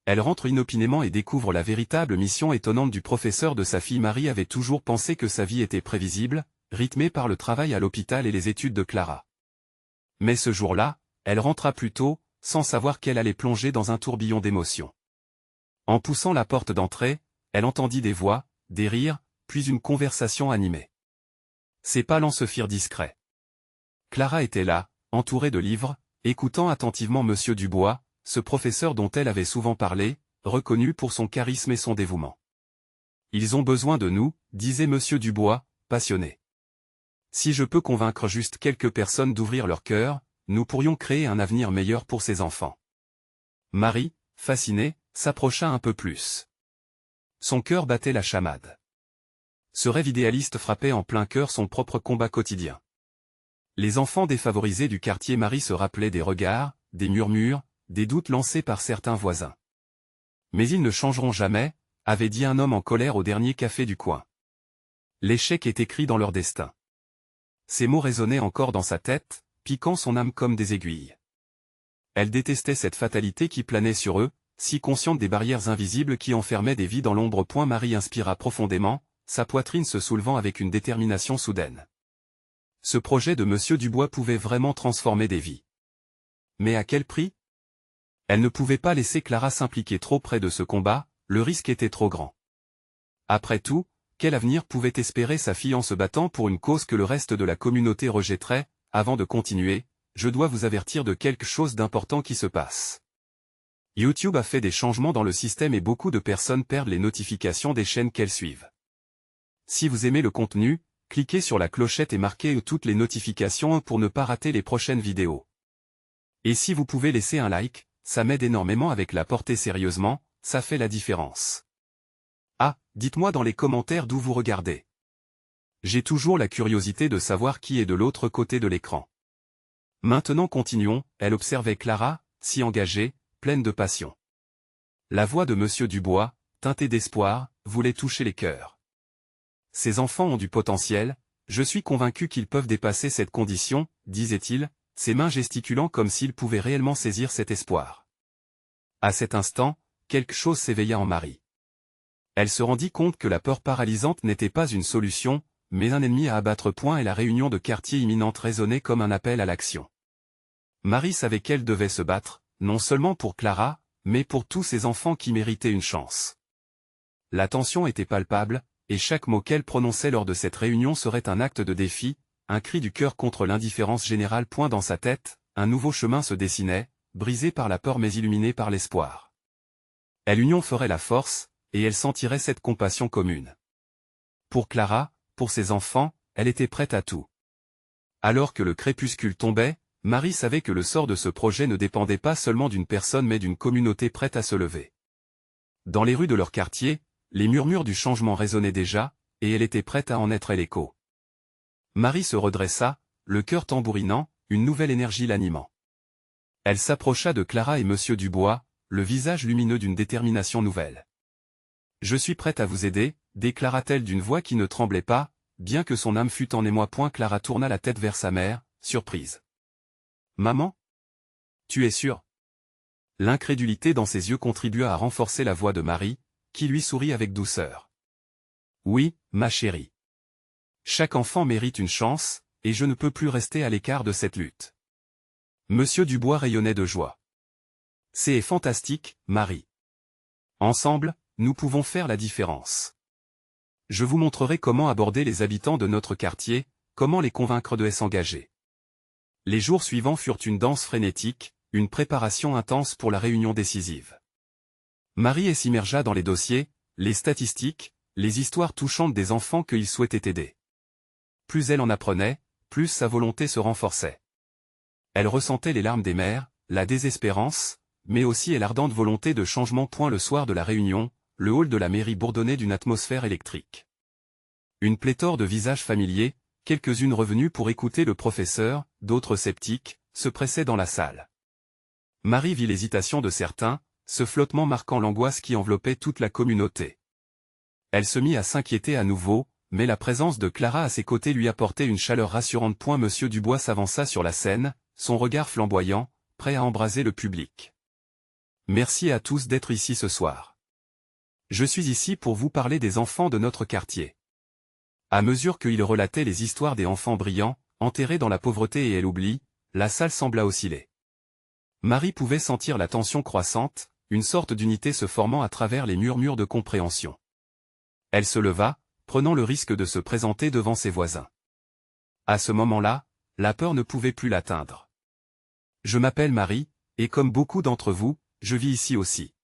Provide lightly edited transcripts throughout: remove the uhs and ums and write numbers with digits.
Elle rentre inopinément et découvre la véritable mission étonnante du professeur de sa fille. Marie avait toujours pensé que sa vie était prévisible, rythmée par le travail à l'hôpital et les études de Clara. Mais ce jour-là, elle rentra plus tôt, sans savoir qu'elle allait plonger dans un tourbillon d'émotions. En poussant la porte d'entrée, elle entendit des voix, des rires, puis une conversation animée. Ses pas lents se firent discrets. Clara était là, entourée de livres, écoutant attentivement Monsieur Dubois, ce professeur dont elle avait souvent parlé, reconnu pour son charisme et son dévouement. « Ils ont besoin de nous, » disait Monsieur Dubois, passionné. « Si je peux convaincre juste quelques personnes d'ouvrir leur cœur, nous pourrions créer un avenir meilleur pour ces enfants. » Marie, fascinée, s'approcha un peu plus. Son cœur battait la chamade. Ce rêve idéaliste frappait en plein cœur son propre combat quotidien. Les enfants défavorisés du quartier. Marie se rappelait des regards, des murmures, des doutes lancés par certains voisins. « Mais ils ne changeront jamais », avait dit un homme en colère au dernier café du coin. L'échec est écrit dans leur destin. Ces mots résonnaient encore dans sa tête, piquant son âme comme des aiguilles. Elle détestait cette fatalité qui planait sur eux, si consciente des barrières invisibles qui enfermaient des vies dans l'ombre. Marie inspira profondément, sa poitrine se soulevant avec une détermination soudaine. Ce projet de Monsieur Dubois pouvait vraiment transformer des vies. Mais à quel prix? Elle ne pouvait pas laisser Clara s'impliquer trop près de ce combat, le risque était trop grand. Après tout, quel avenir pouvait espérer sa fille en se battant pour une cause que le reste de la communauté rejetterait? Avant de continuer, je dois vous avertir de quelque chose d'important qui se passe. YouTube a fait des changements dans le système et beaucoup de personnes perdent les notifications des chaînes qu'elles suivent. Si vous aimez le contenu, cliquez sur la clochette et marquez toutes les notifications pour ne pas rater les prochaines vidéos. Et si vous pouvez laisser un like, ça m'aide énormément avec la portée. Sérieusement, ça fait la différence. Ah, dites-moi dans les commentaires d'où vous regardez. J'ai toujours la curiosité de savoir qui est de l'autre côté de l'écran. Maintenant continuons, elle observait Clara, si engagée, pleine de passion. La voix de Monsieur Dubois, teintée d'espoir, voulait toucher les cœurs. Ces enfants ont du potentiel, je suis convaincu qu'ils peuvent dépasser cette condition, disait-il, ses mains gesticulant comme s'il pouvait réellement saisir cet espoir. À cet instant, quelque chose s'éveilla en Marie. Elle se rendit compte que la peur paralysante n'était pas une solution, mais un ennemi à abattre. Et la réunion de quartier imminente résonnait comme un appel à l'action. Marie savait qu'elle devait se battre, non seulement pour Clara, mais pour tous ces enfants qui méritaient une chance. La tension était palpable, et chaque mot qu'elle prononçait lors de cette réunion serait un acte de défi, un cri du cœur contre l'indifférence générale. Dans sa tête, un nouveau chemin se dessinait, brisé par la peur mais illuminé par l'espoir. L'union ferait la force, et elle sentirait cette compassion commune. Pour Clara, pour ses enfants, elle était prête à tout. Alors que le crépuscule tombait, Marie savait que le sort de ce projet ne dépendait pas seulement d'une personne mais d'une communauté prête à se lever. Dans les rues de leur quartier, les murmures du changement résonnaient déjà, et elle était prête à en être l'écho. Marie se redressa, le cœur tambourinant, une nouvelle énergie l'animant. Elle s'approcha de Clara et Monsieur Dubois, le visage lumineux d'une détermination nouvelle. « Je suis prête à vous aider », déclara-t-elle d'une voix qui ne tremblait pas, bien que son âme fût en émoi. Clara tourna la tête vers sa mère, surprise. « Maman ? Tu es sûre ?» L'incrédulité dans ses yeux contribua à renforcer la voix de Marie, qui lui sourit avec douceur. « Oui, ma chérie. Chaque enfant mérite une chance, et je ne peux plus rester à l'écart de cette lutte. » Monsieur Dubois rayonnait de joie. « C'est fantastique, Marie. Ensemble, nous pouvons faire la différence. Je vous montrerai comment aborder les habitants de notre quartier, comment les convaincre de s'engager. » Les jours suivants furent une danse frénétique, une préparation intense pour la réunion décisive. Marie s'immergea dans les dossiers, les statistiques, les histoires touchantes des enfants qu'il souhaitait aider. Plus elle en apprenait, plus sa volonté se renforçait. Elle ressentait les larmes des mères, la désespérance, mais aussi l'ardente volonté de changement. Le soir de la réunion, le hall de la mairie bourdonnait d'une atmosphère électrique. Une pléthore de visages familiers, quelques-unes revenues pour écouter le professeur, d'autres sceptiques, se pressaient dans la salle. Marie vit l'hésitation de certains, ce flottement marquant l'angoisse qui enveloppait toute la communauté. Elle se mit à s'inquiéter à nouveau, mais la présence de Clara à ses côtés lui apportait une chaleur rassurante. Monsieur Dubois s'avança sur la scène, son regard flamboyant, prêt à embraser le public. « Merci à tous d'être ici ce soir. Je suis ici pour vous parler des enfants de notre quartier. À mesure qu'il relatait les histoires des enfants brillants, enterrés dans la pauvreté et l'oubli, la salle sembla osciller. Marie pouvait sentir la tension croissante, une sorte d'unité se formant à travers les murmures de compréhension. Elle se leva, prenant le risque de se présenter devant ses voisins. À ce moment-là, la peur ne pouvait plus l'atteindre. Je m'appelle Marie, et comme beaucoup d'entre vous, je vis ici aussi.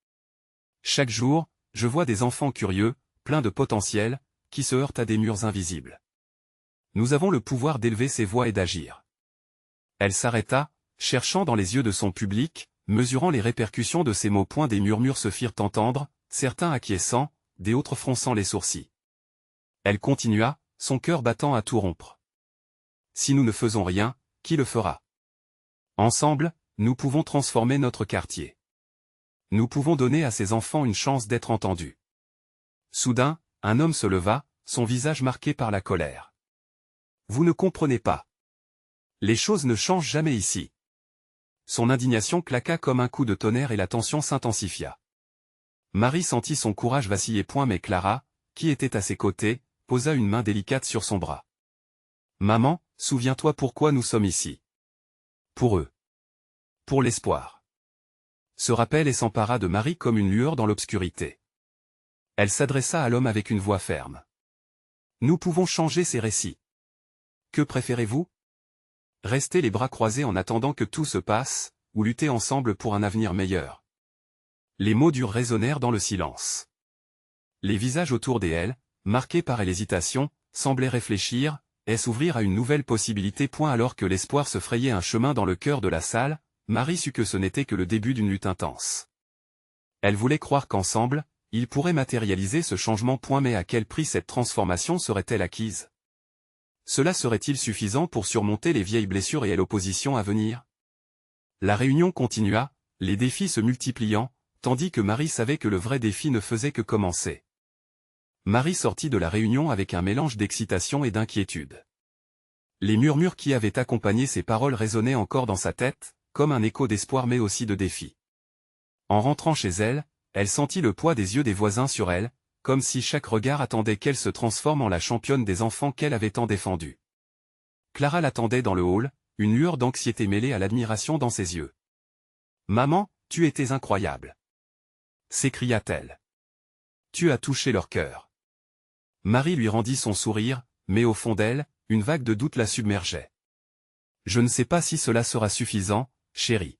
Chaque jour, je vois des enfants curieux, pleins de potentiel, qui se heurtent à des murs invisibles. Nous avons le pouvoir d'élever ces voix et d'agir. Elle s'arrêta, cherchant dans les yeux de son public, mesurant les répercussions de ces mots. Des murmures se firent entendre, certains acquiescent, des autres fronçant les sourcils. Elle continua, son cœur battant à tout rompre. Si nous ne faisons rien, qui le fera? Ensemble, nous pouvons transformer notre quartier. Nous pouvons donner à ces enfants une chance d'être entendus. Soudain, un homme se leva, son visage marqué par la colère. Vous ne comprenez pas. Les choses ne changent jamais ici. Son indignation claqua comme un coup de tonnerre et la tension s'intensifia. Marie sentit son courage vaciller. Mais Clara, qui était à ses côtés, posa une main délicate sur son bras. Maman, souviens-toi pourquoi nous sommes ici. Pour eux. Pour l'espoir. Ce rappel s'empara de Marie comme une lueur dans l'obscurité. Elle s'adressa à l'homme avec une voix ferme. Nous pouvons changer ces récits. Que préférez-vous? Rester les bras croisés en attendant que tout se passe, ou lutter ensemble pour un avenir meilleur? Les mots durs résonnèrent dans le silence. Les visages autour d'elle, marqués par l'hésitation, semblaient réfléchir, et s'ouvrir à une nouvelle possibilité. Alors que l'espoir se frayait un chemin dans le cœur de la salle, Marie sut que ce n'était que le début d'une lutte intense. Elle voulait croire qu'ensemble, ils pourraient matérialiser ce changement. Mais à quel prix cette transformation serait-elle acquise? Cela serait-il suffisant pour surmonter les vieilles blessures et l'opposition à venir? La réunion continua, les défis se multipliant, tandis que Marie savait que le vrai défi ne faisait que commencer. Marie sortit de la réunion avec un mélange d'excitation et d'inquiétude. Les murmures qui avaient accompagné ses paroles résonnaient encore dans sa tête, comme un écho d'espoir mais aussi de défi. En rentrant chez elle, elle sentit le poids des yeux des voisins sur elle, comme si chaque regard attendait qu'elle se transforme en la championne des enfants qu'elle avait tant défendus. Clara l'attendait dans le hall, une lueur d'anxiété mêlée à l'admiration dans ses yeux. « Maman, tu étais incroyable !» s'écria-t-elle. « Tu as touché leur cœur. » Marie lui rendit son sourire, mais au fond d'elle, une vague de doute la submergeait. « Je ne sais pas si cela sera suffisant, chérie.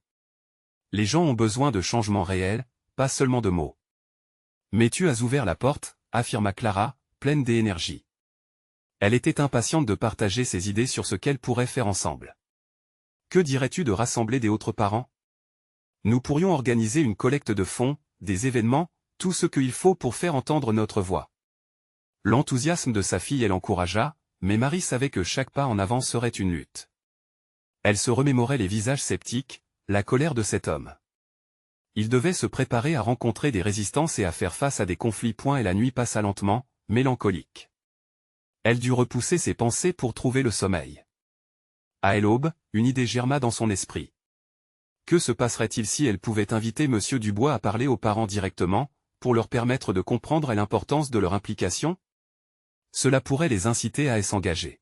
Les gens ont besoin de changements réels, pas seulement de mots. » Mais tu as ouvert la porte, affirma Clara, pleine d'énergie. Elle était impatiente de partager ses idées sur ce qu'elle pourrait faire ensemble. Que dirais-tu de rassembler des autres parents? Nous pourrions organiser une collecte de fonds, des événements, tout ce qu'il faut pour faire entendre notre voix. L'enthousiasme de sa fille l'encouragea, mais Marie savait que chaque pas en avant serait une lutte. Elle se remémorait les visages sceptiques, la colère de cet homme. Il devait se préparer à rencontrer des résistances et à faire face à des conflits. Et la nuit passa lentement, mélancolique. Elle dut repousser ses pensées pour trouver le sommeil. À l'aube, une idée germa dans son esprit. Que se passerait-il si elle pouvait inviter Monsieur Dubois à parler aux parents directement, pour leur permettre de comprendre l'importance de leur implication? Cela pourrait les inciter à s'engager.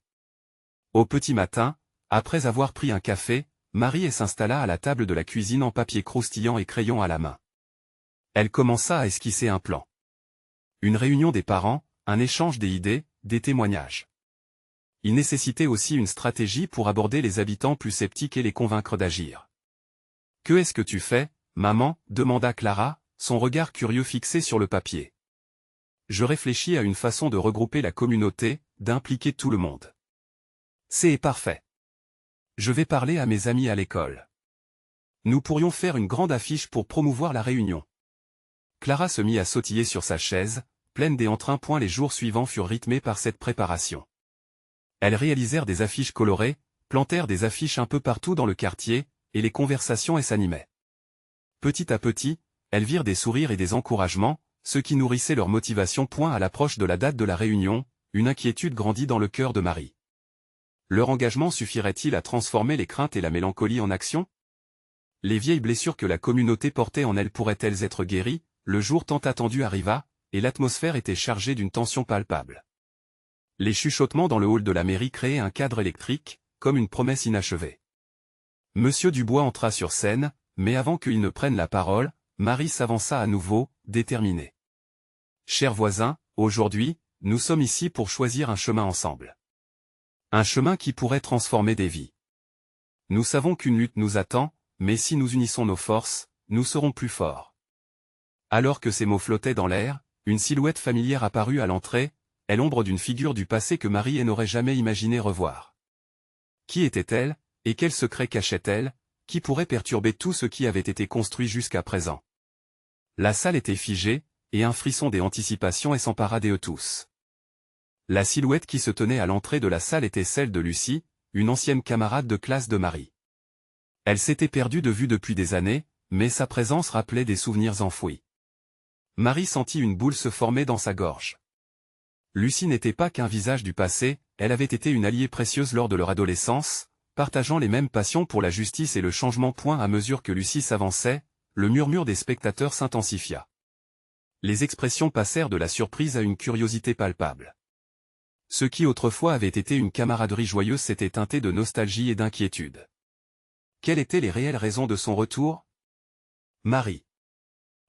Au petit matin, après avoir pris un café, Marie s'installa à la table de la cuisine en papier croustillant et crayon à la main. Elle commença à esquisser un plan. Une réunion des parents, un échange des idées, des témoignages. Il nécessitait aussi une stratégie pour aborder les habitants plus sceptiques et les convaincre d'agir. « Que est-ce que tu fais, maman ?» demanda Clara, son regard curieux fixé sur le papier. « Je réfléchis à une façon de regrouper la communauté, d'impliquer tout le monde. » C'est parfait. Je vais parler à mes amis à l'école. Nous pourrions faire une grande affiche pour promouvoir la réunion. Clara se mit à sautiller sur sa chaise, pleine d'éntrin. Les jours suivants furent rythmés par cette préparation. Elles réalisèrent des affiches colorées, plantèrent des affiches un peu partout dans le quartier, et les conversations s'animaient. Petit à petit, elles virent des sourires et des encouragements, ce qui nourrissait leur motivation. À l'approche de la date de la réunion, une inquiétude grandit dans le cœur de Marie. Leur engagement suffirait-il à transformer les craintes et la mélancolie en action? les vieilles blessures que la communauté portait en elle pourraient-elles être guéries? Le jour tant attendu arriva, et l'atmosphère était chargée d'une tension palpable. Les chuchotements dans le hall de la mairie créaient un cadre électrique, comme une promesse inachevée. Monsieur Dubois entra sur scène, mais avant qu'il ne prenne la parole, Marie s'avança à nouveau, déterminée. « Chers voisins, aujourd'hui, nous sommes ici pour choisir un chemin ensemble. Un chemin qui pourrait transformer des vies. Nous savons qu'une lutte nous attend, mais si nous unissons nos forces, nous serons plus forts. » Alors que ces mots flottaient dans l'air, une silhouette familière apparut à l'entrée, elle ombre d'une figure du passé que Marie n'aurait jamais imaginé revoir. Qui était-elle, et quel secret cachait-elle, qui pourrait perturber tout ce qui avait été construit jusqu'à présent? La salle était figée, et un frisson des anticipations s'empara d'eux tous. La silhouette qui se tenait à l'entrée de la salle était celle de Lucie, une ancienne camarade de classe de Marie. Elle s'était perdue de vue depuis des années, mais sa présence rappelait des souvenirs enfouis. Marie sentit une boule se former dans sa gorge. Lucie n'était pas qu'un visage du passé, elle avait été une alliée précieuse lors de leur adolescence, partageant les mêmes passions pour la justice et le changement. À mesure que Lucie s'avançait, le murmure des spectateurs s'intensifia. Les expressions passèrent de la surprise à une curiosité palpable. Ce qui autrefois avait été une camaraderie joyeuse s'était teinté de nostalgie et d'inquiétude. Quelles étaient les réelles raisons de son retour? Marie,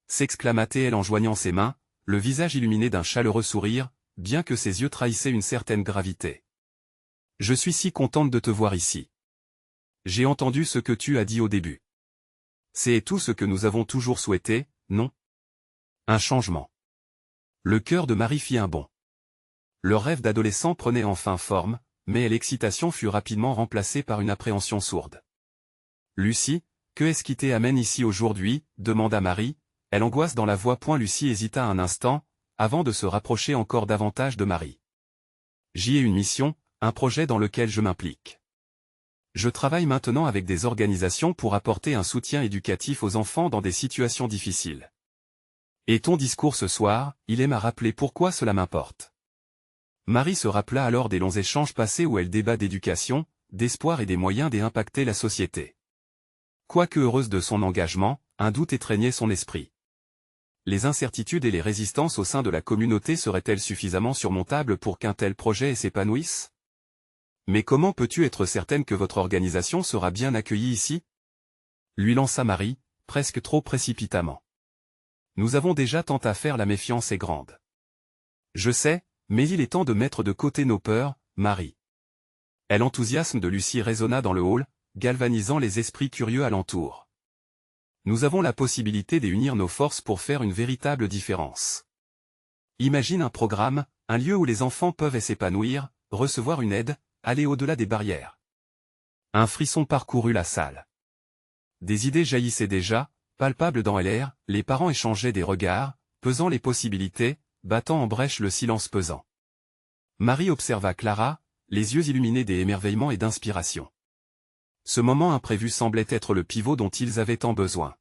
s'exclama-t-elle en joignant ses mains, le visage illuminé d'un chaleureux sourire, bien que ses yeux trahissaient une certaine gravité. Je suis si contente de te voir ici. J'ai entendu ce que tu as dit au début. C'est tout ce que nous avons toujours souhaité, non? Un changement. Le cœur de Marie fit un bond. Le rêve d'adolescent prenait enfin forme, mais l'excitation fut rapidement remplacée par une appréhension sourde. Lucie, que est-ce qui t'amène ici aujourd'hui? Demanda Marie, elle angoisse dans la voix. Lucie hésita un instant, avant de se rapprocher encore davantage de Marie. J'y ai une mission, un projet dans lequel je m'implique. Je travaille maintenant avec des organisations pour apporter un soutien éducatif aux enfants dans des situations difficiles. Et ton discours ce soir, il aime à rappeler pourquoi cela m'importe. Marie se rappela alors des longs échanges passés où elle débat d'éducation, d'espoir et des moyens d'impacter la société. Quoique heureuse de son engagement, un doute étreignait son esprit. Les incertitudes et les résistances au sein de la communauté seraient-elles suffisamment surmontables pour qu'un tel projet s'épanouisse? Mais comment peux-tu être certaine que votre organisation sera bien accueillie ici? Lui lança Marie, presque trop précipitamment. Nous avons déjà tant à faire, la méfiance est grande. Je sais, mais il est temps de mettre de côté nos peurs, Marie. L'enthousiasme de Lucie résonna dans le hall, galvanisant les esprits curieux alentour. Nous avons la possibilité d'unir nos forces pour faire une véritable différence. Imagine un programme, un lieu où les enfants peuvent s'épanouir, recevoir une aide, aller au-delà des barrières. Un frisson parcourut la salle. Des idées jaillissaient déjà, palpables dans l'air, les parents échangeaient des regards, pesant les possibilités, battant en brèche le silence pesant. Marie observa Clara, les yeux illuminés d'émerveillement et d'inspiration. Ce moment imprévu semblait être le pivot dont ils avaient tant besoin.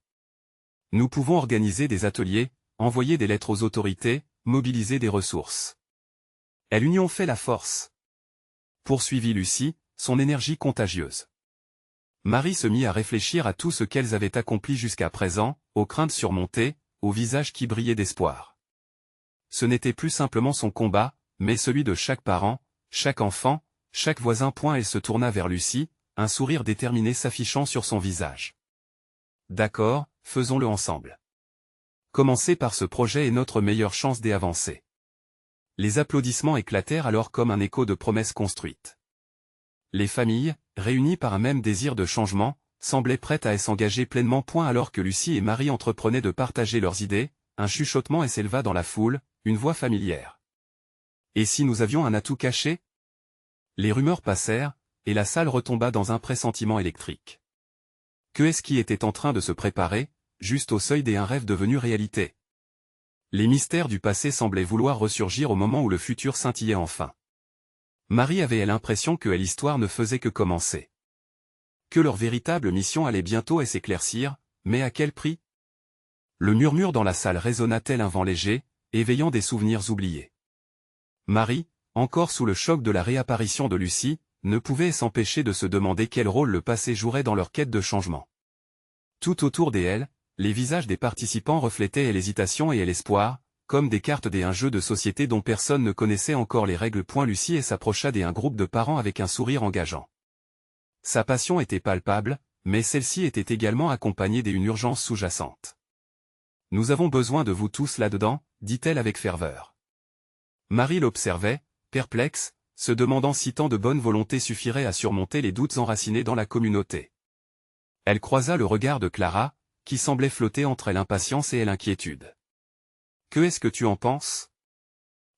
Nous pouvons organiser des ateliers, envoyer des lettres aux autorités, mobiliser des ressources. L'union fait la force. Poursuivit Lucie, son énergie contagieuse. Marie se mit à réfléchir à tout ce qu'elles avaient accompli jusqu'à présent, aux craintes surmontées, aux visages qui brillaient d'espoir. Ce n'était plus simplement son combat, mais celui de chaque parent, chaque enfant, chaque voisin. Elle se tourna vers Lucie, un sourire déterminé s'affichant sur son visage. D'accord, faisons-le ensemble. Commencer par ce projet est notre meilleure chance d'avancer. Les applaudissements éclatèrent alors comme un écho de promesses construites. Les familles, réunies par un même désir de changement, semblaient prêtes à s'engager pleinement. Alors que Lucie et Marie entreprenaient de partager leurs idées, un chuchotement s'éleva dans la foule, une voix familière. Et si nous avions un atout caché? Les rumeurs passèrent, et la salle retomba dans un pressentiment électrique. Que est-ce qui était en train de se préparer, juste au seuil d'un rêve devenu réalité? Les mystères du passé semblaient vouloir ressurgir au moment où le futur scintillait enfin. Marie avait l'impression que l'histoire ne faisait que commencer. Que leur véritable mission allait bientôt s'éclaircir, mais à quel prix? Le murmure dans la salle résonna tel un vent léger, éveillant des souvenirs oubliés. Marie, encore sous le choc de la réapparition de Lucie, ne pouvait s'empêcher de se demander quel rôle le passé jouerait dans leur quête de changement. Tout autour d'elle, les visages des participants reflétaient l'hésitation et l'espoir, comme des cartes d'un jeu de société dont personne ne connaissait encore les règles. Lucie s'approcha d'un groupe de parents avec un sourire engageant. Sa passion était palpable, mais celle-ci était également accompagnée d'une urgence sous-jacente. « Nous avons besoin de vous tous là-dedans », dit-elle avec ferveur. Marie l'observait, perplexe, se demandant si tant de bonne volonté suffirait à surmonter les doutes enracinés dans la communauté. Elle croisa le regard de Clara, qui semblait flotter entre l'impatience et l'inquiétude. « Que est-ce que tu en penses »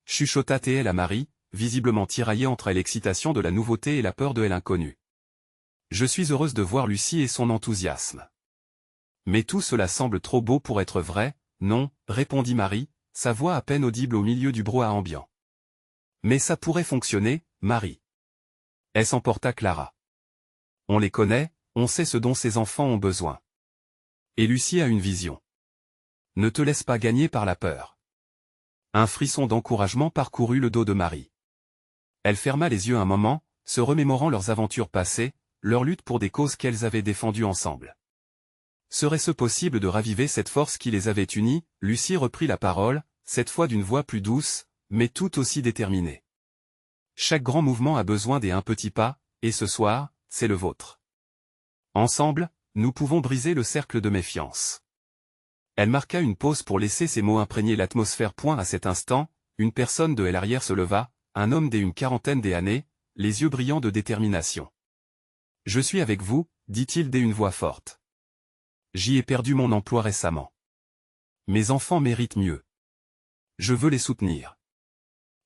chuchota-t-elle à Marie, visiblement tiraillée entre l'excitation de la nouveauté et la peur de l'inconnu. « Je suis heureuse de voir Lucie et son enthousiasme. » « Mais tout cela semble trop beau pour être vrai, non » répondit Marie, sa voix à peine audible au milieu du brouhaha ambiant. « Mais ça pourrait fonctionner, Marie. » Elle s'emporta Clara. « On les connaît, on sait ce dont ces enfants ont besoin. Et Lucie a une vision. Ne te laisse pas gagner par la peur. » Un frisson d'encouragement parcourut le dos de Marie. Elle ferma les yeux un moment, se remémorant leurs aventures passées, leur lutte pour des causes qu'elles avaient défendues ensemble. Serait-ce possible de raviver cette force qui les avait unis? Lucie reprit la parole, cette fois d'une voix plus douce, mais tout aussi déterminée. Chaque grand mouvement a besoin d'un petit pas, et ce soir, c'est le vôtre. Ensemble, nous pouvons briser le cercle de méfiance. Elle marqua une pause pour laisser ses mots imprégner l'atmosphère. À cet instant, une personne de l'arrière se leva, un homme d'une quarantaine d'années, les yeux brillants de détermination. « Je suis avec vous », dit-il d'une voix forte. J'y ai perdu mon emploi récemment. Mes enfants méritent mieux. Je veux les soutenir.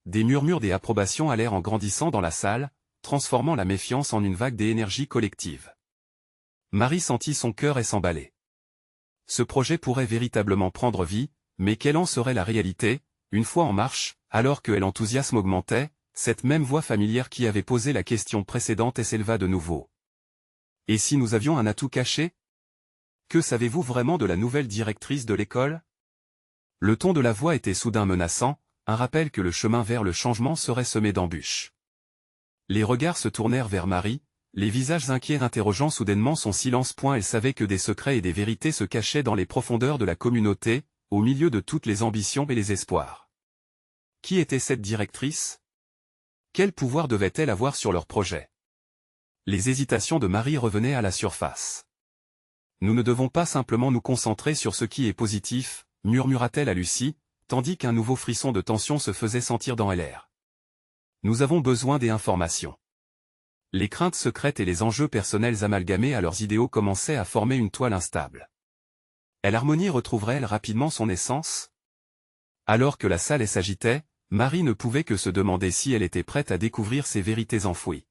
Des murmures d'approbation allèrent en grandissant dans la salle, transformant la méfiance en une vague d'énergie collective. Marie sentit son cœur s'emballer. Ce projet pourrait véritablement prendre vie, mais quelle en serait la réalité, une fois en marche, alors que l'enthousiasme augmentait, cette même voix familière qui avait posé la question précédente s'éleva de nouveau. Et si nous avions un atout caché ? Que savez-vous vraiment de la nouvelle directrice de l'école ? Le ton de la voix était soudain menaçant, un rappel que le chemin vers le changement serait semé d'embûches. Les regards se tournèrent vers Marie, les visages inquiets interrogeant soudainement son silence. Elle savait que des secrets et des vérités se cachaient dans les profondeurs de la communauté, au milieu de toutes les ambitions et les espoirs. Qui était cette directrice ? Quel pouvoir devait-elle avoir sur leur projet ? Les hésitations de Marie revenaient à la surface. Nous ne devons pas simplement nous concentrer sur ce qui est positif, murmura-t-elle à Lucie, tandis qu'un nouveau frisson de tension se faisait sentir dans l'air. Nous avons besoin d'informations. Les craintes secrètes et les enjeux personnels amalgamés à leurs idéaux commençaient à former une toile instable. L'harmonie retrouverait-elle rapidement son essence ? Alors que la salle s'agitait, Marie ne pouvait que se demander si elle était prête à découvrir ces vérités enfouies.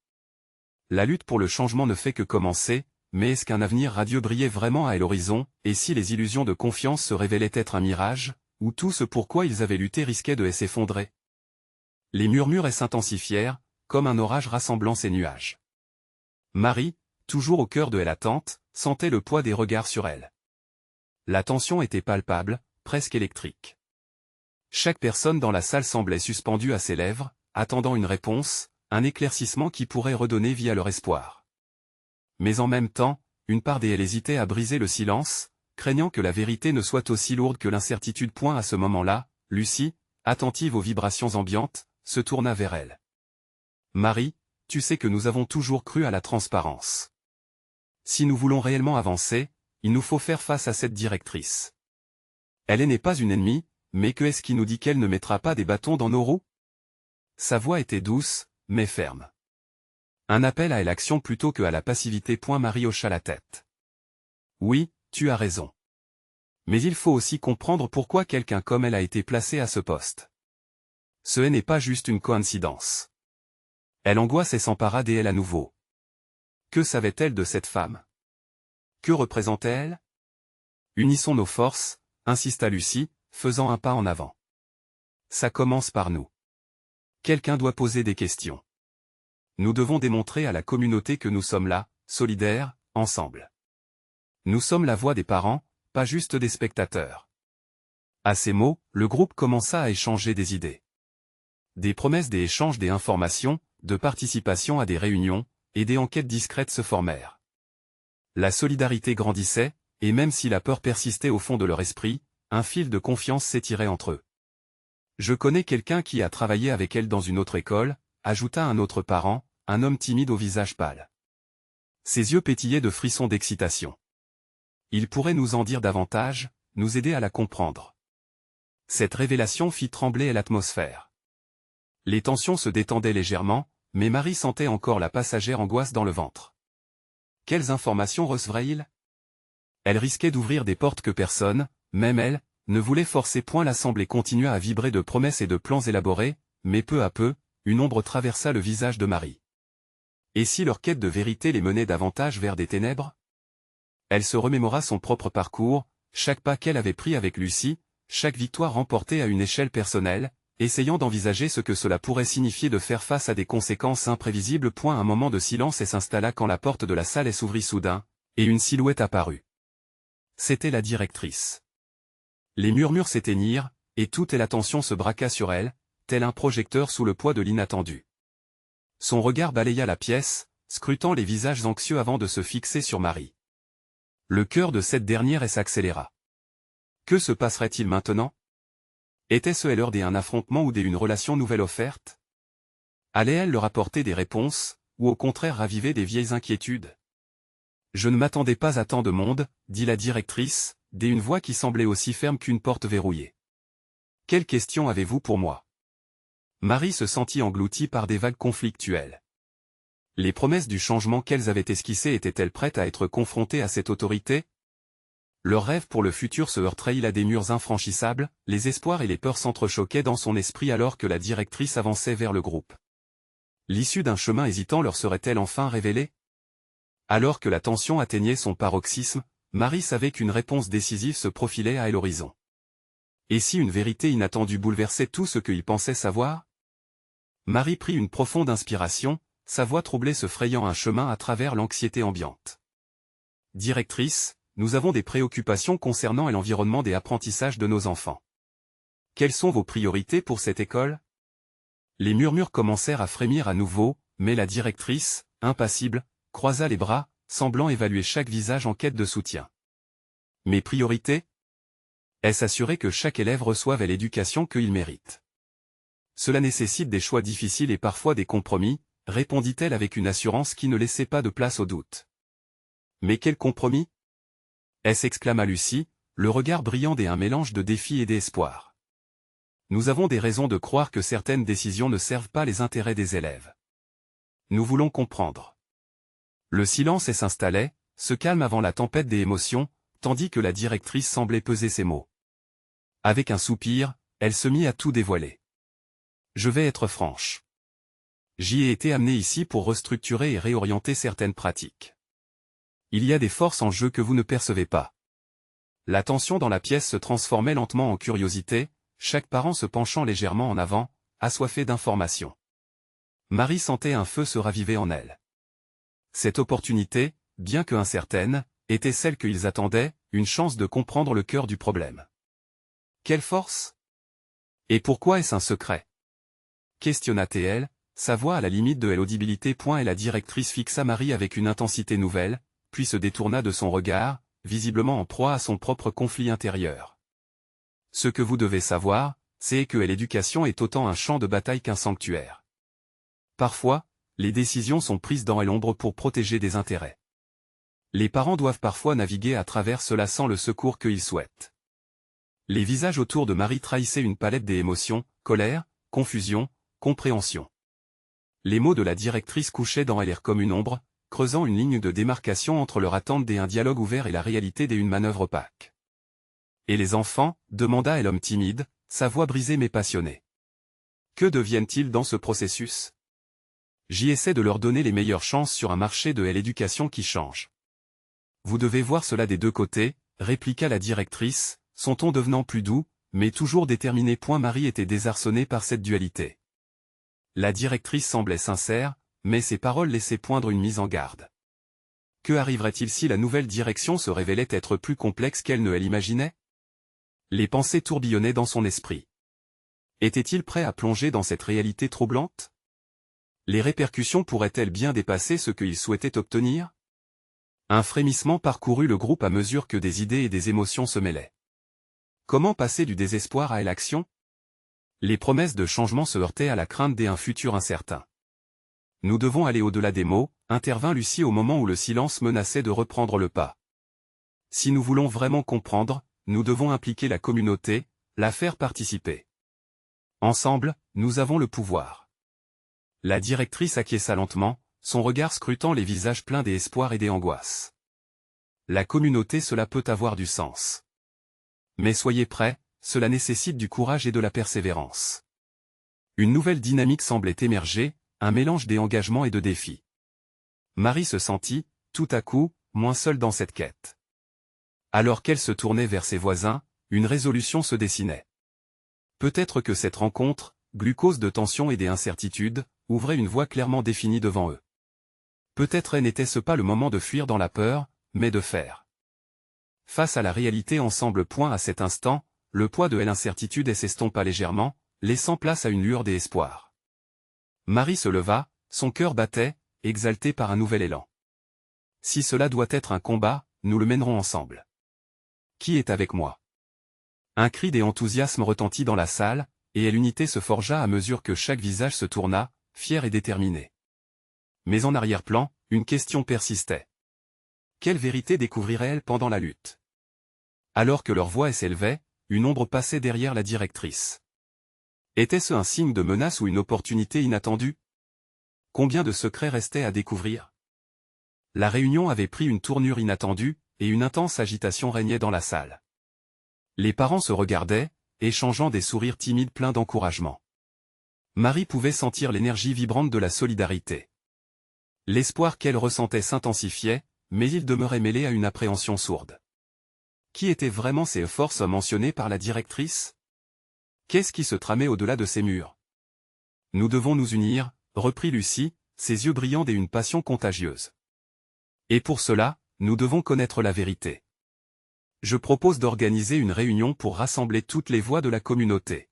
La lutte pour le changement ne fait que commencer, mais est-ce qu'un avenir radieux brillait vraiment à l'horizon, et si les illusions de confiance se révélaient être un mirage, ou tout ce pourquoi ils avaient lutté risquait de s'effondrer? Les murmures s'intensifièrent, comme un orage rassemblant ces nuages. Marie, toujours au cœur de l'attente, sentait le poids des regards sur elle. La tension était palpable, presque électrique. Chaque personne dans la salle semblait suspendue à ses lèvres, attendant une réponse, un éclaircissement qui pourrait redonner vie à leur espoir. Mais en même temps, une part d'elle hésitait à briser le silence, craignant que la vérité ne soit aussi lourde que l'incertitude. À ce moment-là, Lucie, attentive aux vibrations ambiantes, se tourna vers elle. « Marie, tu sais que nous avons toujours cru à la transparence. Si nous voulons réellement avancer, il nous faut faire face à cette directrice. Elle n'est pas une ennemie, mais que est-ce qui nous dit qu'elle ne mettra pas des bâtons dans nos roues ?» Sa voix était douce, mais ferme. Un appel à l'action plutôt que à la passivité. Marie hocha la tête. Oui, tu as raison. Mais il faut aussi comprendre pourquoi quelqu'un comme elle a été placé à ce poste. Ce n'est pas juste une coïncidence. Elle angoisse s'empara d'elle à nouveau. Que savait-elle de cette femme? Que représentait-elle? Unissons nos forces, insista Lucie, faisant un pas en avant. Ça commence par nous. Quelqu'un doit poser des questions. Nous devons démontrer à la communauté que nous sommes là, solidaires, ensemble. Nous sommes la voix des parents, pas juste des spectateurs. À ces mots, le groupe commença à échanger des idées. Des promesses d'échange des informations, de participation à des réunions, et des enquêtes discrètes se formèrent. La solidarité grandissait, et même si la peur persistait au fond de leur esprit, un fil de confiance s'étirait entre eux. Je connais quelqu'un qui a travaillé avec elle dans une autre école, ajouta un autre parent, un homme timide au visage pâle. Ses yeux pétillaient de frissons d'excitation. Il pourrait nous en dire davantage, nous aider à la comprendre. Cette révélation fit trembler l'atmosphère. Les tensions se détendaient légèrement, mais Marie sentait encore la passagère angoisse dans le ventre. Quelles informations recevrait-il? Elle risquait d'ouvrir des portes que personne, même elle, ne voulait forcer point. L'assemblée continua à vibrer de promesses et de plans élaborés, mais peu à peu, une ombre traversa le visage de Marie. Et si leur quête de vérité les menait davantage vers des ténèbres? Elle se remémora son propre parcours, chaque pas qu'elle avait pris avec Lucie, chaque victoire remportée à une échelle personnelle, essayant d'envisager ce que cela pourrait signifier de faire face à des conséquences imprévisibles. Un moment de silence s'installa quand la porte de la salle s'ouvrit soudain, et une silhouette apparut. C'était la directrice. Les murmures s'éteignirent, et toute l'attention se braqua sur elle, tel un projecteur sous le poids de l'inattendu. Son regard balaya la pièce, scrutant les visages anxieux avant de se fixer sur Marie. Le cœur de cette dernière s'accéléra. Que se passerait-il maintenant? Était-ce l'heure d'un affrontement ou d'une relation nouvelle offerte? Allait-elle leur apporter des réponses, ou au contraire raviver des vieilles inquiétudes? Je ne m'attendais pas à tant de monde, dit la directrice, d'une voix qui semblait aussi ferme qu'une porte verrouillée. Quelle question avez-vous pour moi? Marie se sentit engloutie par des vagues conflictuelles. Les promesses du changement qu'elles avaient esquissées étaient-elles prêtes à être confrontées à cette autorité? Leurs rêves pour le futur se heurteraient-ils à des murs infranchissables? Les espoirs et les peurs s'entrechoquaient dans son esprit alors que la directrice avançait vers le groupe. L'issue d'un chemin hésitant leur serait-elle enfin révélée? Alors que la tension atteignait son paroxysme, Marie savait qu'une réponse décisive se profilait à l'horizon. Et si une vérité inattendue bouleversait tout ce qu'il pensait savoir? Marie prit une profonde inspiration, sa voix troublée se frayant un chemin à travers l'anxiété ambiante. Directrice, nous avons des préoccupations concernant l'environnement des apprentissages de nos enfants. Quelles sont vos priorités pour cette école? Les murmures commencèrent à frémir à nouveau, mais la directrice, impassible, croisa les bras, semblant évaluer chaque visage en quête de soutien. Mes priorités? Est s'assurer que chaque élève reçoive l'éducation qu'il mérite. Cela nécessite des choix difficiles et parfois des compromis, répondit-elle avec une assurance qui ne laissait pas de place au doute. Mais quel compromis? S'exclama Lucie, le regard brillant d'un mélange de défi et d'espoir. Nous avons des raisons de croire que certaines décisions ne servent pas les intérêts des élèves. Nous voulons comprendre. Le silence s'installait, ce calme avant la tempête des émotions, tandis que la directrice semblait peser ses mots. Avec un soupir, elle se mit à tout dévoiler. Je vais être franche. J'y ai été amenée ici pour restructurer et réorienter certaines pratiques. Il y a des forces en jeu que vous ne percevez pas. La tension dans la pièce se transformait lentement en curiosité, chaque parent se penchant légèrement en avant, assoiffé d'informations. Marie sentait un feu se raviver en elle. Cette opportunité, bien que incertaine, était celle qu'ils attendaient, une chance de comprendre le cœur du problème. Quelle force? Et pourquoi est-ce un secret? Questionna-t-elle, sa voix à la limite de l'audibilité. Et la directrice fixa Marie avec une intensité nouvelle, puis se détourna de son regard, visiblement en proie à son propre conflit intérieur. Ce que vous devez savoir, c'est que l'éducation est autant un champ de bataille qu'un sanctuaire. Parfois, les décisions sont prises dans l'ombre pour protéger des intérêts. Les parents doivent parfois naviguer à travers cela sans le secours qu'ils souhaitent. Les visages autour de Marie trahissaient une palette d'émotions, colère, confusion, compréhension. Les mots de la directrice couchaient dans l'air comme une ombre, creusant une ligne de démarcation entre leur attente d'un dialogue ouvert et la réalité d'une manœuvre opaque. Et les enfants, demanda l'homme timide, sa voix brisée mais passionnée. Que deviennent-ils dans ce processus? J'y essaie de leur donner les meilleures chances sur un marché de l'éducation qui change. Vous devez voir cela des deux côtés, répliqua la directrice, son ton devenant plus doux, mais toujours déterminé. Marie était désarçonnée par cette dualité. La directrice semblait sincère, mais ses paroles laissaient poindre une mise en garde. Que arriverait-il si la nouvelle direction se révélait être plus complexe qu'elle ne l'imaginait? Les pensées tourbillonnaient dans son esprit. Était-il prêt à plonger dans cette réalité troublante? Les répercussions pourraient-elles bien dépasser ce qu'il souhaitait obtenir? Un frémissement parcourut le groupe à mesure que des idées et des émotions se mêlaient. Comment passer du désespoir à l'action? Les promesses de changement se heurtaient à la crainte d'un futur incertain. Nous devons aller au-delà des mots, intervint Lucie au moment où le silence menaçait de reprendre le pas. Si nous voulons vraiment comprendre, nous devons impliquer la communauté, la faire participer. Ensemble, nous avons le pouvoir. La directrice acquiesça lentement, son regard scrutant les visages pleins d'espoir et d'angoisse. La communauté, cela peut avoir du sens. Mais soyez prêts, cela nécessite du courage et de la persévérance. Une nouvelle dynamique semblait émerger, un mélange d'engagement et de défis. Marie se sentit, tout à coup, moins seule dans cette quête. Alors qu'elle se tournait vers ses voisins, une résolution se dessinait. Peut-être que cette rencontre, glucose de tension et d'incertitude, ouvrait une voie clairement définie devant eux. Peut-être n'était-ce pas le moment de fuir dans la peur, mais de faire. Face à la réalité ensemble. À cet instant, le poids de l'incertitude s'estompa légèrement, laissant place à une lueur d'espoir. Marie se leva, son cœur battait, exalté par un nouvel élan. Si cela doit être un combat, nous le mènerons ensemble. Qui est avec moi? Un cri d'enthousiasme retentit dans la salle, et l'unité se forgea à mesure que chaque visage se tourna, fier et déterminé. Mais en arrière-plan, une question persistait. Quelle vérité découvrirait-elle pendant la lutte? Alors que leur voix s'élevait, une ombre passait derrière la directrice. Était-ce un signe de menace ou une opportunité inattendue? Combien de secrets restaient à découvrir? La réunion avait pris une tournure inattendue, et une intense agitation régnait dans la salle. Les parents se regardaient, échangeant des sourires timides pleins d'encouragement. Marie pouvait sentir l'énergie vibrante de la solidarité. L'espoir qu'elle ressentait s'intensifiait, mais il demeurait mêlé à une appréhension sourde. Qui étaient vraiment ces forces mentionnées par la directrice? Qu'est-ce qui se tramait au-delà de ces murs? Nous devons nous unir, reprit Lucie, ses yeux brillants d'une passion contagieuse. Et pour cela, nous devons connaître la vérité. Je propose d'organiser une réunion pour rassembler toutes les voix de la communauté.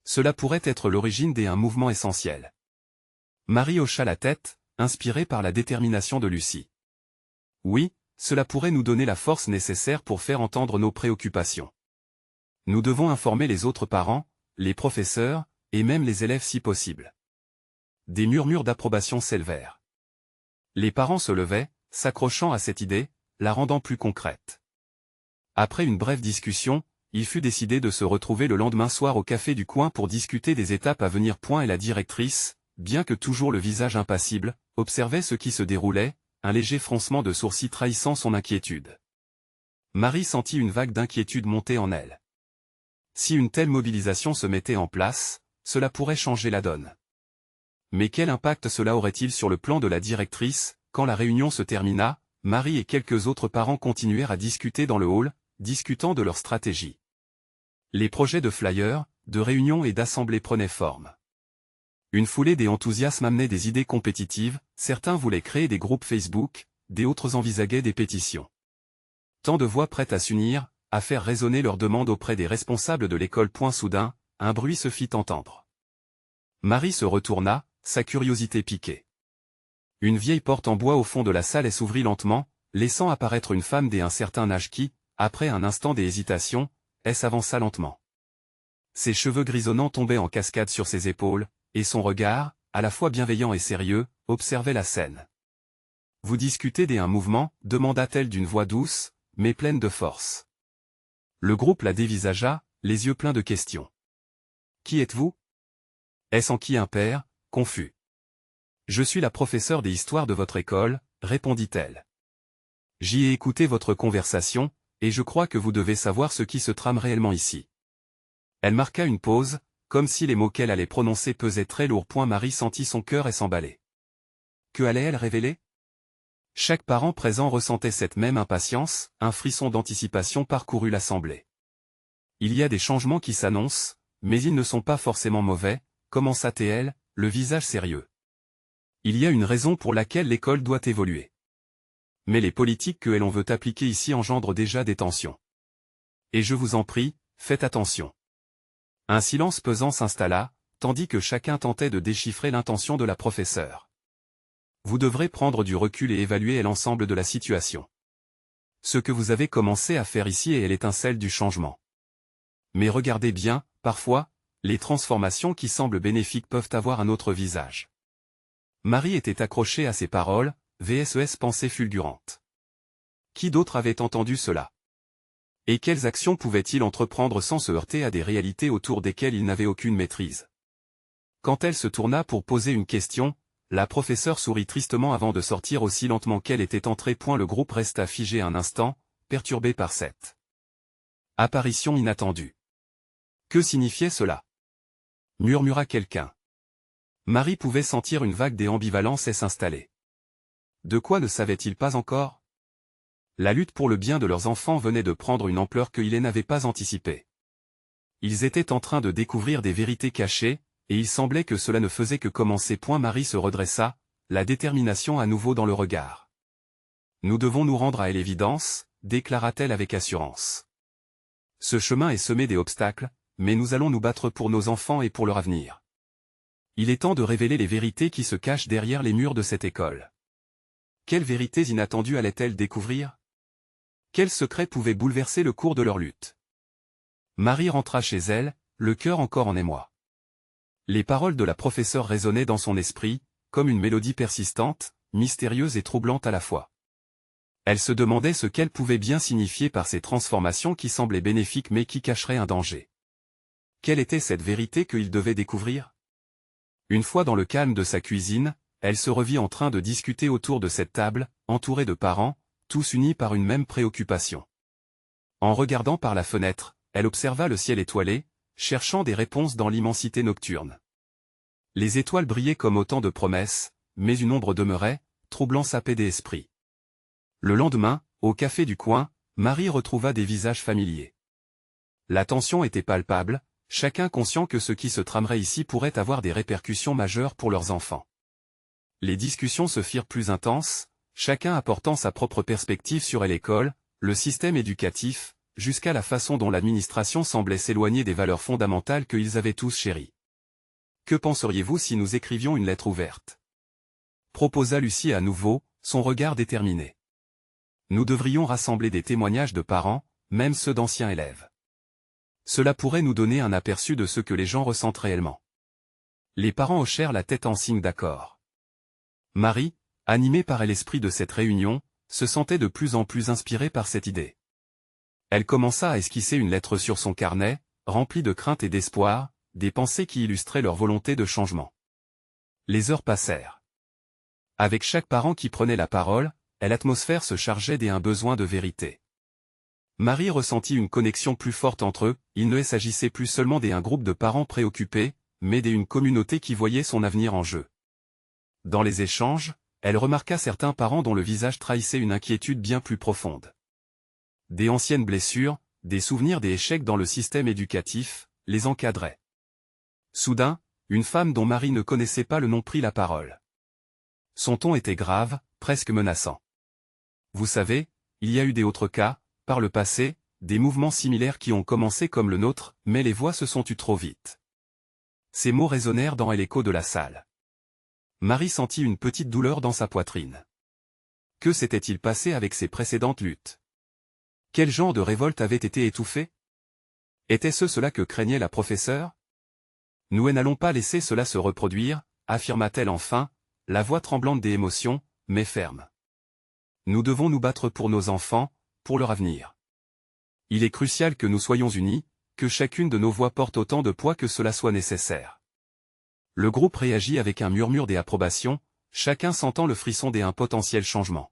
Cela pourrait être l'origine d'un mouvement essentiel. Marie hocha la tête, inspirée par la détermination de Lucie. Oui, cela pourrait nous donner la force nécessaire pour faire entendre nos préoccupations. Nous devons informer les autres parents, les professeurs, et même les élèves si possible. Des murmures d'approbation s'élevèrent. Les parents se levaient, s'accrochant à cette idée, la rendant plus concrète. Après une brève discussion, il fut décidé de se retrouver le lendemain soir au café du coin pour discuter des étapes à venir. Et la directrice, bien que toujours le visage impassible, observait ce qui se déroulait, un léger froncement de sourcils trahissant son inquiétude. Marie sentit une vague d'inquiétude monter en elle. Si une telle mobilisation se mettait en place, cela pourrait changer la donne. Mais quel impact cela aurait-il sur le plan de la directrice? Quand la réunion se termina, Marie et quelques autres parents continuèrent à discuter dans le hall, discutant de leur stratégie. Les projets de flyers, de réunions et d'assemblées prenaient forme. Une foulée d'enthousiasme amenait des idées compétitives, certains voulaient créer des groupes Facebook, d'autres envisageaient des pétitions. Tant de voix prêtes à s'unir, à faire résonner leurs demandes auprès des responsables de l'école. Soudain, un bruit se fit entendre. Marie se retourna, sa curiosité piquée. Une vieille porte en bois au fond de la salle s'ouvrit lentement, laissant apparaître une femme d'un certain âge qui, après un instant d'hésitation, s'avança lentement. Ses cheveux grisonnants tombaient en cascade sur ses épaules, et son regard, à la fois bienveillant et sérieux, observait la scène. « Vous discutez d'un mouvement » demanda-t-elle d'une voix douce, mais pleine de force. Le groupe la dévisagea, les yeux pleins de questions. « Qui êtes-vous » Est-ce en qui un père, confus. « Je suis la professeure des histoires de votre école » répondit-elle. « J'y ai écouté votre conversation, et je crois que vous devez savoir ce qui se trame réellement ici. » Elle marqua une pause, comme si les mots qu'elle allait prononcer pesaient très lourd. Marie sentit son cœur s'emballer. Que allait-elle révéler? Chaque parent présent ressentait cette même impatience, un frisson d'anticipation parcourut l'assemblée. Il y a des changements qui s'annoncent, mais ils ne sont pas forcément mauvais, commença-t-elle, le visage sérieux. Il y a une raison pour laquelle l'école doit évoluer. Mais les politiques que l'on veut appliquer ici engendrent déjà des tensions. Et je vous en prie, faites attention. Un silence pesant s'installa, tandis que chacun tentait de déchiffrer l'intention de la professeure. Vous devrez prendre du recul et évaluer l'ensemble de la situation. Ce que vous avez commencé à faire ici est l'étincelle du changement. Mais regardez bien, parfois, les transformations qui semblent bénéfiques peuvent avoir un autre visage. Marie était accrochée à ces paroles, VSES pensée fulgurante. Qui d'autre avait entendu cela? Et quelles actions pouvait-il entreprendre sans se heurter à des réalités autour desquelles il n'avait aucune maîtrise? Quand elle se tourna pour poser une question, la professeure sourit tristement avant de sortir aussi lentement qu'elle était entrée. Le groupe resta figé un instant, perturbé par cette apparition inattendue. Que signifiait cela? Murmura quelqu'un. Marie pouvait sentir une vague d'ambivalence s'installer. De quoi ne savait-il pas encore? La lutte pour le bien de leurs enfants venait de prendre une ampleur qu'ils n'avaient pas anticipée. Ils étaient en train de découvrir des vérités cachées, et il semblait que cela ne faisait que commencer. Marie se redressa, la détermination à nouveau dans le regard. Nous devons nous rendre à l'évidence, déclara-t-elle avec assurance. Ce chemin est semé d'obstacles, mais nous allons nous battre pour nos enfants et pour leur avenir. Il est temps de révéler les vérités qui se cachent derrière les murs de cette école. Quelles vérités inattendues allaient-elles découvrir? Quels secrets pouvaient bouleverser le cours de leur lutte? Marie rentra chez elle, le cœur encore en émoi. Les paroles de la professeure résonnaient dans son esprit, comme une mélodie persistante, mystérieuse et troublante à la fois. Elle se demandait ce qu'elle pouvait bien signifier par ces transformations qui semblaient bénéfiques mais qui cacheraient un danger. Quelle était cette vérité qu'il devait découvrir? Une fois dans le calme de sa cuisine, elle se revit en train de discuter autour de cette table, entourée de parents, tous unis par une même préoccupation. En regardant par la fenêtre, elle observa le ciel étoilé, cherchant des réponses dans l'immensité nocturne. Les étoiles brillaient comme autant de promesses, mais une ombre demeurait, troublant sa paix d'esprit. Le lendemain, au café du coin, Marie retrouva des visages familiers. La tension était palpable, chacun conscient que ce qui se tramerait ici pourrait avoir des répercussions majeures pour leurs enfants. Les discussions se firent plus intenses, chacun apportant sa propre perspective sur l'école, le système éducatif, jusqu'à la façon dont l'administration semblait s'éloigner des valeurs fondamentales qu'ils avaient tous chéries. Que penseriez-vous si nous écrivions une lettre ouverte? Proposa Lucie à nouveau, son regard déterminé. Nous devrions rassembler des témoignages de parents, même ceux d'anciens élèves. Cela pourrait nous donner un aperçu de ce que les gens ressentent réellement. Les parents hochèrent la tête en signe d'accord. Marie, animée par l'esprit de cette réunion, se sentait de plus en plus inspirée par cette idée. Elle commença à esquisser une lettre sur son carnet, remplie de crainte et d'espoir, des pensées qui illustraient leur volonté de changement. Les heures passèrent. Avec chaque parent qui prenait la parole, l'atmosphère se chargeait d'un besoin de vérité. Marie ressentit une connexion plus forte entre eux, il ne s'agissait plus seulement d'un groupe de parents préoccupés, mais d'une communauté qui voyait son avenir en jeu. Dans les échanges, elle remarqua certains parents dont le visage trahissait une inquiétude bien plus profonde. Des anciennes blessures, des souvenirs des échecs dans le système éducatif, les encadraient. Soudain, une femme dont Marie ne connaissait pas le nom prit la parole. Son ton était grave, presque menaçant. Vous savez, il y a eu d'autres cas, par le passé, des mouvements similaires qui ont commencé comme le nôtre, mais les voix se sont tues trop vite. Ces mots résonnèrent dans l'écho de la salle. Marie sentit une petite douleur dans sa poitrine. Que s'était-il passé avec ses précédentes luttes? Quel genre de révolte avait été étouffée? Était-ce cela que craignait la professeure? Nous n'allons pas laisser cela se reproduire, affirma-t-elle enfin, la voix tremblante d'émotion, mais ferme. Nous devons nous battre pour nos enfants, pour leur avenir. Il est crucial que nous soyons unis, que chacune de nos voix porte autant de poids que cela soit nécessaire. Le groupe réagit avec un murmure d'approbation, chacun sentant le frisson d'un potentiel changement.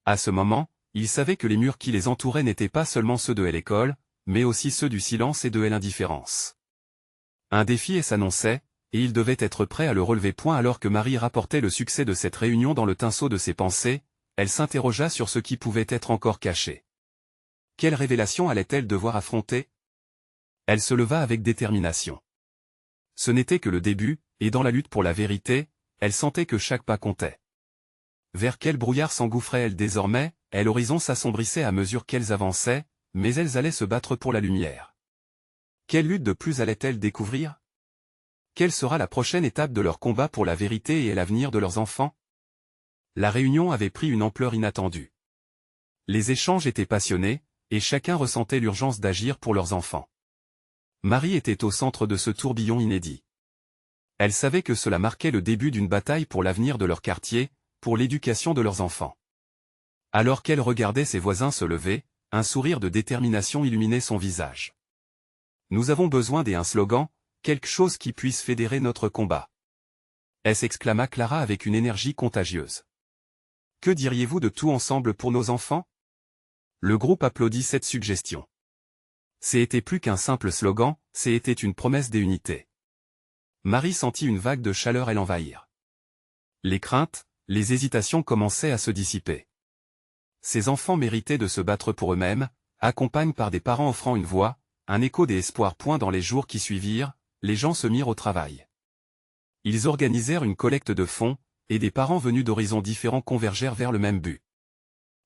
À ce moment, ils savaient que les murs qui les entouraient n'étaient pas seulement ceux de l'école, mais aussi ceux du silence et de l'indifférence. Un défi s'annonçait, et ils devaient être prêts à le relever. Alors que Marie rapportait le succès de cette réunion dans le tinceau de ses pensées, elle s'interrogea sur ce qui pouvait être encore caché. Quelle révélation allait-elle devoir affronter? Elle se leva avec détermination. Ce n'était que le début, et dans la lutte pour la vérité, elle sentait que chaque pas comptait. Vers quel brouillard s'engouffrait-elle désormais? L'horizon s'assombrissait à mesure qu'elles avançaient, mais elles allaient se battre pour la lumière. Quelle lutte de plus allaient-elles découvrir? Quelle sera la prochaine étape de leur combat pour la vérité et l'avenir de leurs enfants? la réunion avait pris une ampleur inattendue. Les échanges étaient passionnés, et chacun ressentait l'urgence d'agir pour leurs enfants. Marie était au centre de ce tourbillon inédit. Elle savait que cela marquait le début d'une bataille pour l'avenir de leur quartier, pour l'éducation de leurs enfants. Alors qu'elle regardait ses voisins se lever, un sourire de détermination illuminait son visage. Nous avons besoin d'un slogan, quelque chose qui puisse fédérer notre combat. S'exclama Clara avec une énergie contagieuse. Que diriez-vous de tout ensemble pour nos enfants? Le groupe applaudit cette suggestion. C'était plus qu'un simple slogan, c'était une promesse d'unité. Marie sentit une vague de chaleur et l'envahir. Les craintes, les hésitations commençaient à se dissiper. Ces enfants méritaient de se battre pour eux-mêmes, accompagnés par des parents offrant une voix, un écho des espoirs. Dans les jours qui suivirent, les gens se mirent au travail. Ils organisèrent une collecte de fonds, et des parents venus d'horizons différents convergèrent vers le même but.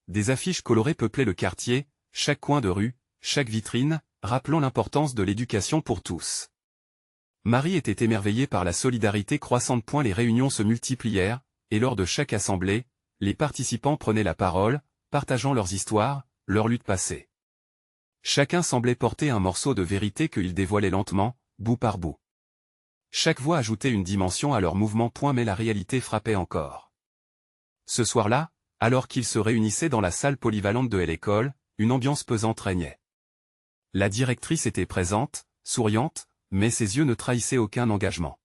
Des affiches colorées peuplaient le quartier, chaque coin de rue, chaque vitrine, rappelant l'importance de l'éducation pour tous. Marie était émerveillée par la solidarité croissante. Les réunions se multiplièrent, et lors de chaque assemblée, les participants prenaient la parole, partageant leurs histoires, leurs luttes passées. Chacun semblait porter un morceau de vérité qu'ils dévoilaient lentement, bout par bout. Chaque voix ajoutait une dimension à leur mouvement. Mais la réalité frappait encore. Ce soir-là, alors qu'ils se réunissaient dans la salle polyvalente de l'école, une ambiance pesante régnait. La directrice était présente, souriante, mais ses yeux ne trahissaient aucun engagement.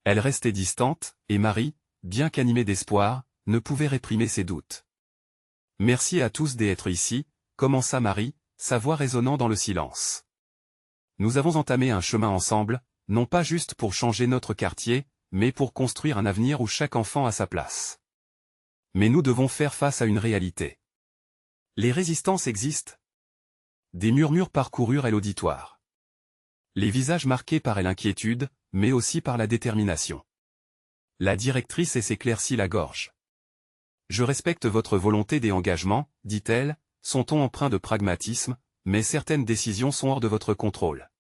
Elle restait distante, et Marie, bien qu'animée d'espoir, ne pouvait réprimer ses doutes. « Merci à tous d'être ici », commença Marie, sa voix résonnant dans le silence. « Nous avons entamé un chemin ensemble, non pas juste pour changer notre quartier, mais pour construire un avenir où chaque enfant a sa place. Mais nous devons faire face à une réalité. Les résistances existent. » Des murmures parcoururent l'auditoire. Les visages marqués par l'inquiétude, mais aussi par la détermination. La directrice s'éclaircit la gorge. « Je respecte votre volonté et engagement, dit-elle, son ton empreint de pragmatisme, mais certaines décisions sont hors de votre contrôle. »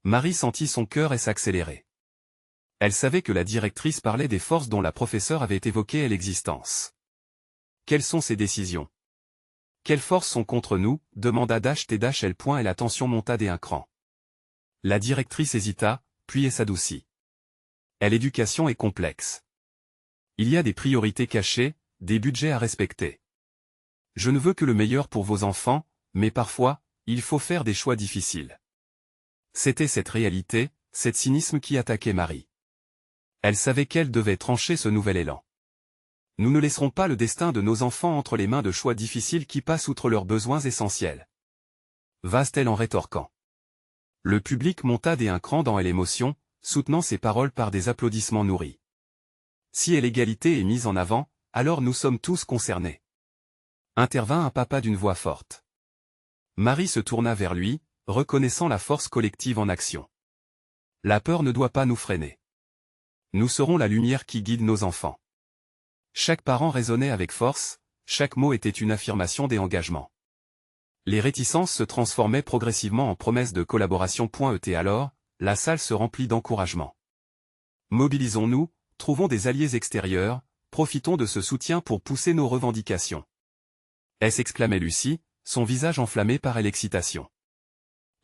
Marie sentit son cœur s'accélérer. Elle savait que la directrice parlait des forces dont la professeure avait évoqué l'existence. Quelles sont ces décisions? Quelles forces sont contre nous? Demanda Dash-T-L. Et la tension monta d'un cran. La directrice hésita, puis s'adoucit. L'éducation est complexe. Il y a des priorités cachées, des budgets à respecter. Je ne veux que le meilleur pour vos enfants, mais parfois, il faut faire des choix difficiles. C'était cette réalité, cet cynisme qui attaquait Marie. Elle savait qu'elle devait trancher ce nouvel élan. Nous ne laisserons pas le destin de nos enfants entre les mains de choix difficiles qui passent outre leurs besoins essentiels. Va-t-elle en rétorquant. Le public monta d'un cran dans l'émotion, soutenant ses paroles par des applaudissements nourris. Si l'égalité est mise en avant, alors nous sommes tous concernés. Intervint un papa d'une voix forte. Marie se tourna vers lui, reconnaissant la force collective en action. La peur ne doit pas nous freiner. Nous serons la lumière qui guide nos enfants. Chaque parent résonnait avec force, chaque mot était une affirmation des engagements. Les réticences se transformaient progressivement en promesses de collaboration. Et alors, la salle se remplit d'encouragement. Mobilisons-nous, trouvons des alliés extérieurs, profitons de ce soutien pour pousser nos revendications. S'exclamait Lucie, son visage enflammé par l'excitation.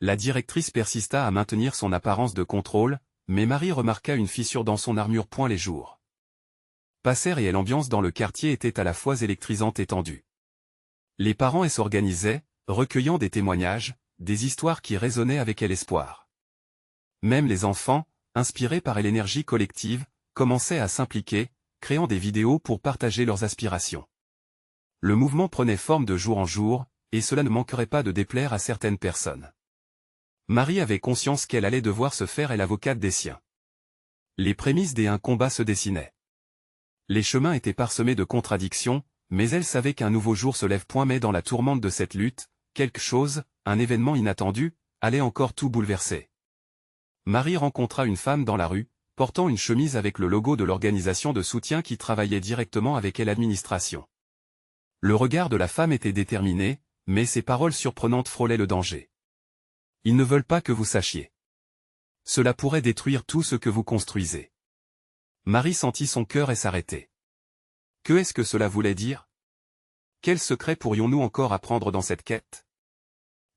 La directrice persista à maintenir son apparence de contrôle, mais Marie remarqua une fissure dans son armure. Les jours passèrent et l'ambiance dans le quartier était à la fois électrisante et tendue. Les parents s'organisaient, recueillant des témoignages, des histoires qui résonnaient avec l'espoir. Même les enfants, inspirés par l'énergie collective, commençaient à s'impliquer, créant des vidéos pour partager leurs aspirations. Le mouvement prenait forme de jour en jour, et cela ne manquerait pas de déplaire à certaines personnes. Marie avait conscience qu'elle allait devoir se faire l'avocate des siens. Les prémices d'un combat se dessinaient. Les chemins étaient parsemés de contradictions, mais elle savait qu'un nouveau jour se lève. Mais dans la tourmente de cette lutte, quelque chose, un événement inattendu, allait encore tout bouleverser. Marie rencontra une femme dans la rue, portant une chemise avec le logo de l'organisation de soutien qui travaillait directement avec l'administration. Le regard de la femme était déterminé, mais ses paroles surprenantes frôlaient le danger. Ils ne veulent pas que vous sachiez. Cela pourrait détruire tout ce que vous construisez. Marie sentit son cœur s'arrêter. Que est-ce que cela voulait dire? Quel secret pourrions-nous encore apprendre dans cette quête?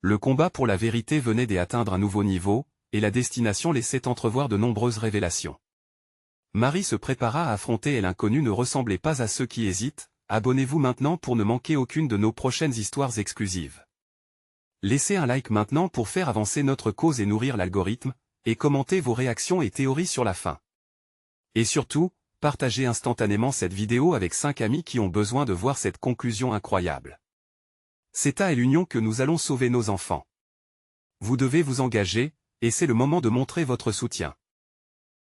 Le combat pour la vérité venait d'atteindre un nouveau niveau, et la destination laissait entrevoir de nombreuses révélations. Marie se prépara à affronter et l'inconnu ne ressemblait pas à ceux qui hésitent. Abonnez-vous maintenant pour ne manquer aucune de nos prochaines histoires exclusives. Laissez un like maintenant pour faire avancer notre cause et nourrir l'algorithme, et commentez vos réactions et théories sur la fin. Et surtout, partagez instantanément cette vidéo avec 5 amis qui ont besoin de voir cette conclusion incroyable. C'est à l'union que nous allons sauver nos enfants. Vous devez vous engager, et c'est le moment de montrer votre soutien.